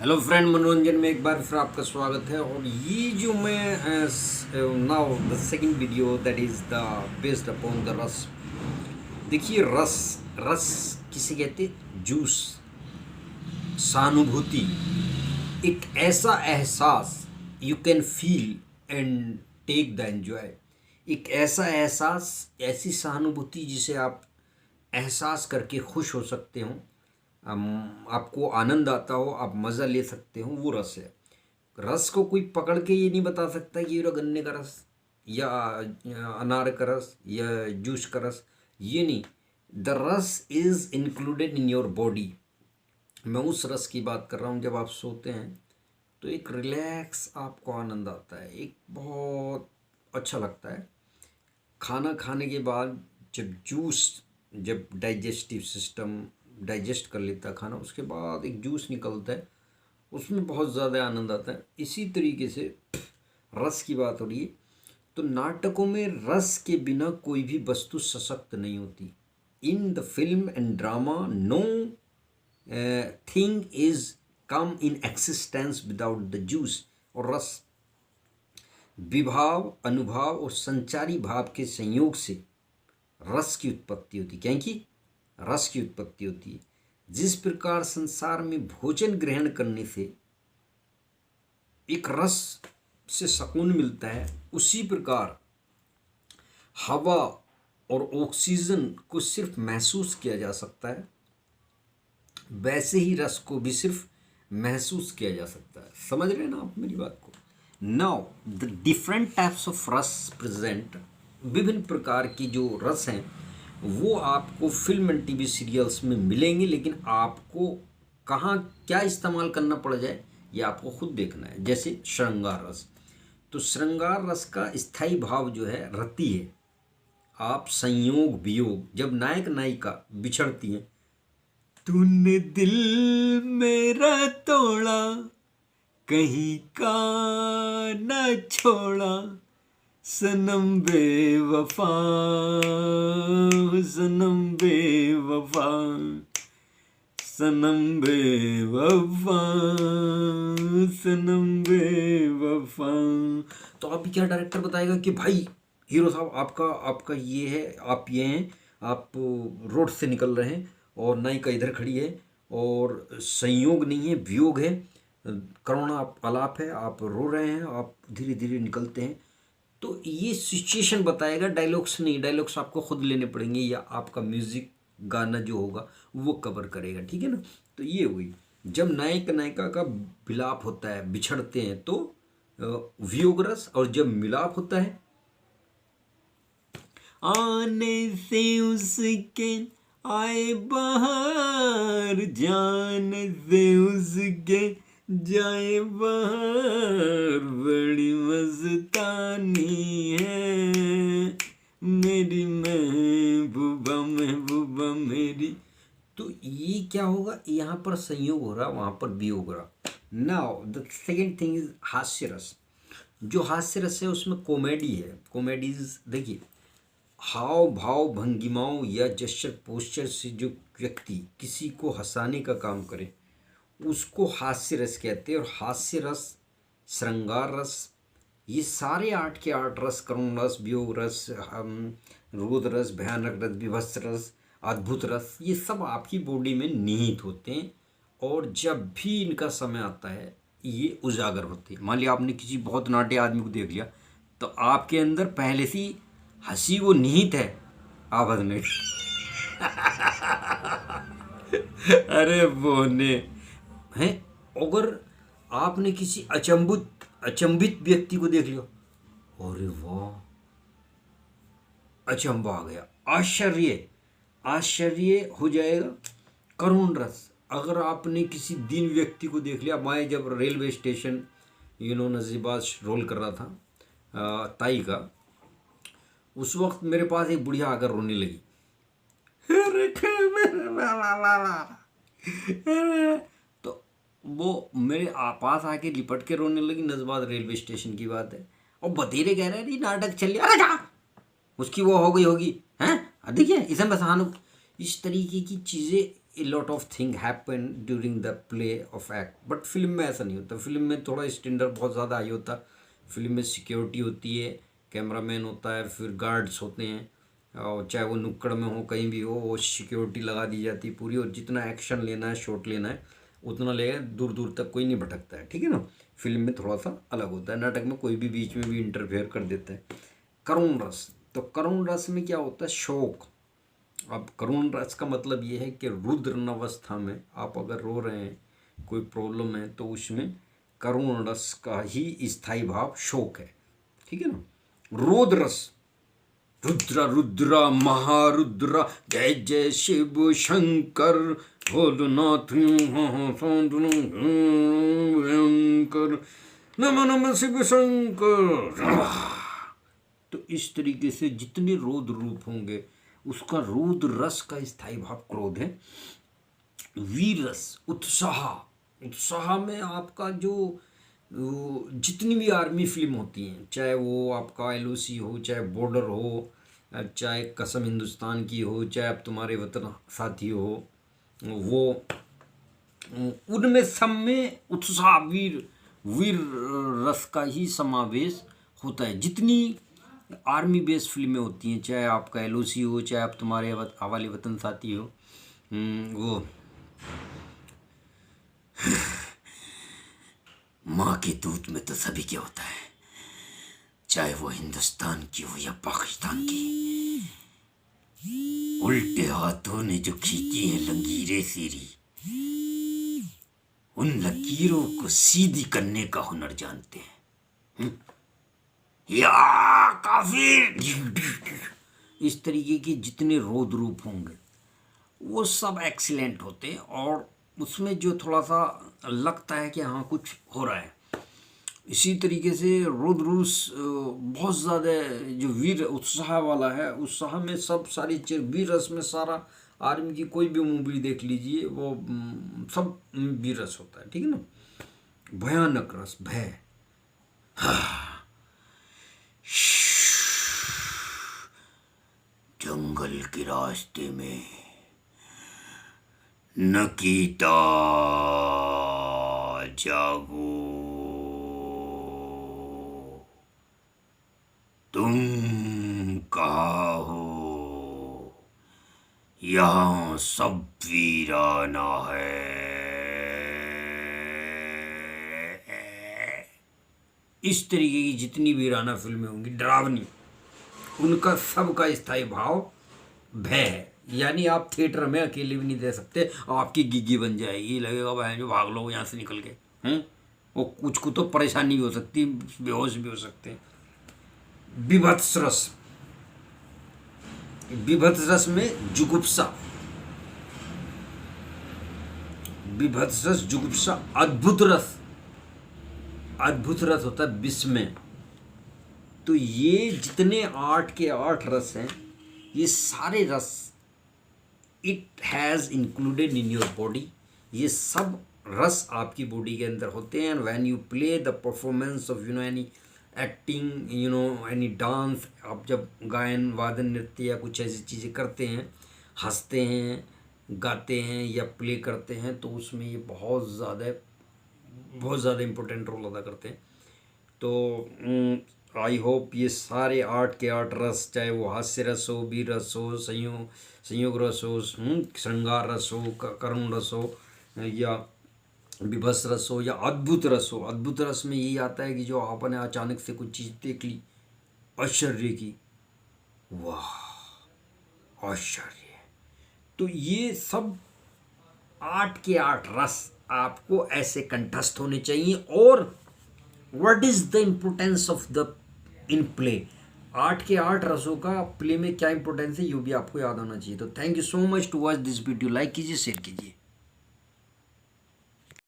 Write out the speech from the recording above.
Hello friend, मनोरंजन में एक बार फिर आपका स्वागत है। और ये जो मैं now the second video that is the based upon the रस। देखिए, रस रस किसे कहते हैं? जूस, सहानुभूति, एक ऐसा एहसास you can feel and take the enjoy. एक ऐसा एहसास, ऐसी सहानुभूति जिसे आप एहसास करके खुश हो सकते हो, आपको आनंद आता हो, आप मज़ा ले सकते हो, वो रस है। रस को कोई पकड़ के ये नहीं बता सकता कि ये गन्ने का रस या अनार का रस या जूस का रस, ये नहीं। द रस is included in your body. मैं उस रस की बात कर रहा हूँ। जब आप सोते हैं तो एक रिलैक्स आपको आनंद आता है, एक बहुत अच्छा लगता है। खाना खाने के बाद जब जूस, जब डाइजेस्टिव सिस्टम डाइजेस्ट कर लेता है खाना, उसके बाद एक जूस निकलता है, उसमें बहुत ज़्यादा आनंद आता है। इसी तरीके से रस की बात हो रही है तो नाटकों में रस के बिना कोई भी वस्तु सशक्त नहीं होती। In the film and drama know thing is come in existence without the juice. और रस विभाव, अनुभाव और संचारी भाव के संयोग से रस की उत्पत्ति होती है। क्योंकि रस की उत्पत्ति होती है। जिस प्रकार संसार में भोजन ग्रहण करने से एक रस से सुकून मिलता है, उसी प्रकार हवा और ऑक्सीजन को सिर्फ महसूस किया जा सकता है, वैसे ही रस को भी सिर्फ महसूस किया जा सकता है। समझ रहे हैं ना आप मेरी बात को? Now the different types of रस प्रेजेंट, विभिन्न प्रकार की जो रस हैं वो आपको फिल्म एंड टीवी सीरियल्स में मिलेंगे, लेकिन आपको कहाँ क्या इस्तेमाल करना पड़ जाए ये आपको खुद देखना है। जैसे श्रृंगार रस, तो श्रृंगार रस का स्थायी भाव जो है रति है। आप संयोग वियोग, जब नायक नायिका बिछड़ती हैं, तूने दिल मेरा तोड़ा, कहीं का न छोड़ा, सनम बेवफा, सनम बेवफा, सनम बेवफा, सनम बेवफा। तो अभी क्या डायरेक्टर बताएगा कि भाई हीरो साहब, आपका आपका ये है, आप ये हैं, आप रोड से निकल रहे हैं और नायिका इधर खड़ी है और संयोग नहीं है, वियोग है, करुणा आप आलाप है, आप रो रहे हैं, आप धीरे धीरे निकलते हैं। तो ये सिचुएशन बताएगा, डायलॉग्स नहीं। डायलॉग्स आपको खुद लेने पड़ेंगे या आपका म्यूजिक गाना जो होगा वो कवर करेगा, ठीक है ना। तो ये हुई जब नायक नायिका का विलाप होता है, बिछड़ते हैं तो वियोग रस, और जब मिलाप होता है आने से उसके आए बाहर, जाने से उसके जाए बाहर, बड़ी मस्तानी है मेरी महबूबा, महबूबा मेरी। तो ये क्या होगा, यहाँ पर संयोग हो रहा, वहाँ पर वियोग हो रहा। Now the second thing is हास्य रस। जो हास्य रस है उसमें कॉमेडी है। कॉमेडीज देखिए, हाव भाव भंगिमाओं या जेस्चर पोस्चर से जो व्यक्ति किसी को हंसाने का काम करे उसको हास्य रस कहते हैं। और हास्य रस, श्रृंगार रस, ये सारे आठ के आठ रस, करुण रस, वियोग रस, रोद रस, भयानक रस, विभत्स रस, अद्भुत रस, ये सब आपकी बॉडी में निहित होते हैं। और जब भी इनका समय आता है ये उजागर होते हैं। मान लिया आपने किसी बहुत नाटे आदमी को देख लिया तो आपके अंदर पहले से ही हंसी वो निहित है, आप हंसने अरे बोने हैं। अगर आपने किसी अचंभित व्यक्ति को देख लिया, अरे वाह, अचंबा आ गया, आश्चर्य हो जाएगा, करुण रस। अगर आपने किसी दीन व्यक्ति को देख लिया, मैं जब रेलवे स्टेशन नजीबाज रोल कर रहा था ताई का, उस वक्त मेरे पास एक बुढ़िया आकर रोने लगी। तो वो मेरे पास आके लिपट के रोने लगी। नजबाद रेलवे स्टेशन की बात है, और बतेरे कह रहे हैं नाटक चल रहा, अरे जा उसकी वो हो गई होगी हैं, देखिए इसे बसानो। इस तरीके की चीज़ें a lot of thing happen during the play of act. But film में ऐसा नहीं होता, फिल्म में थोड़ा स्टैंडर्ड बहुत ज़्यादा हाई होता है। फिल्म में सिक्योरिटी होती है, कैमरामैन होता है, फिर गार्ड्स होते हैं, और चाहे वो नुक्कड़ में हो कहीं भी हो, वो सिक्योरिटी लगा दी जाती है पूरी, और जितना एक्शन लेना है, शॉट लेना है उतना लेगा, दूर दूर तक कोई नहीं भटकता है, ठीक है ना। फिल्म में थोड़ा सा अलग होता है, नाटक में कोई भी बीच में भी इंटरफेयर कर देता है। करुण रस, तो करुण रस में क्या होता है, शोक। अब करुण रस का मतलब ये है कि रुद्र अवस्था में आप अगर रो रहे हैं, कोई प्रॉब्लम है, तो उसमें करुण रस का ही स्थायी भाव शोक है, ठीक है ना। रोद रस, रुद्र रुद्र महारुद्र जय जय शिव शंकर भोलेनाथ भयंकर नम नम शिव शंकर। तो इस तरीके से जितने रोद रूप होंगे उसका रोद रस का स्थायी भाव क्रोध है। वीर रस, उत्साह, उत्साह में आपका जो जितनी भी आर्मी फिल्म होती हैं, चाहे वो आपका LOC हो, चाहे बॉर्डर हो, चाहे कसम हिंदुस्तान की हो, चाहे अब तुम्हारे वतन साथी हो, वो उनमें सब में उत्साह, वीर वीर रस का ही समावेश होता है। जितनी आर्मी बेस्ड फिल्में होती हैं, चाहे आपका LOC हो, चाहे आप तुम्हारे हवाले वतन साथी हो, वो माँ के दूध में तो सभी क्या होता है, चाहे वो हिंदुस्तान की हो या पाकिस्तान की। उल्टे हाथों ने जो खींची है लकीरें सीरी, उन लकीरों को सीधी करने का हुनर जानते हैं। या काफिर, इस तरीके के जितने रोद रूप होंगे वो सब एक्सीलेंट होते हैं, और उसमें जो थोड़ा सा लगता है कि हाँ कुछ हो रहा है। इसी तरीके से रोद-रूस बहुत ज़्यादा जो वीर उत्साह वाला है, उत्साह में सब सारी चीज़, वीर रस में सारा आर्मी की कोई भी मूवी देख लीजिए, वो सब वीर रस होता है, ठीक है ना। भयानक रस, भय, जंगल के रास्ते में नकीता जागो, तुम कहाँ हो, यहाँ सब वीराना है। इस तरीके की जितनी वीराना फिल्में होंगी डरावनी, उनका सबका स्थायी भाव भय है। यानी आप थिएटर में अकेले भी नहीं दे सकते, आपकी गिग्गी बन जाएगी, लगेगा भाई जो भाग लो यहाँ से निकल के, हैं। वो कुछ को तो परेशानी भी हो सकती, बेहोश भी हो सकते हैं। विभत्स रस, विभत्स रस में जुगुप्सा, विभत्स रस, जुगुप्सा। अद्भुत रस, अद्भुत रस होता है विस्मय। तो ये जितने 8 के 8 रस हैं, ये सारे रस it has included in your body. ये सब रस आपकी बॉडी के अंदर होते हैं। When you play the performance of any acting, any dance, आप जब गायन वादन नृत्य या कुछ ऐसी चीज़ें करते हैं, हंसते हैं, गाते हैं या प्ले करते हैं, तो उसमें ये बहुत ज़्यादा इम्पोर्टेंट रोल अदा करते हैं। तो आई होप ये सारे 8 के 8 रस, चाहे वो हास्य रस हो, वीर रस हो, संयोग रस हो, श्रृंगार रस हो, करुण रस हो, या विभत्स रस हो, या अद्भुत रस हो। अद्भुत रस में यही आता है कि जो आपने अचानक से कुछ चीज़ देख ली आश्चर्य की, वाह आश्चर्य। तो ये सब 8 के 8 रस आपको ऐसे कंठस्थ होने चाहिए। और what is the importance of the in play, 8 के 8 रसों का प्ले में क्या इंपॉर्टेंस है, ये भी आपको याद होना चाहिए। तो thank you so much to watch this video. Like कीजिए, शेयर कीजिए।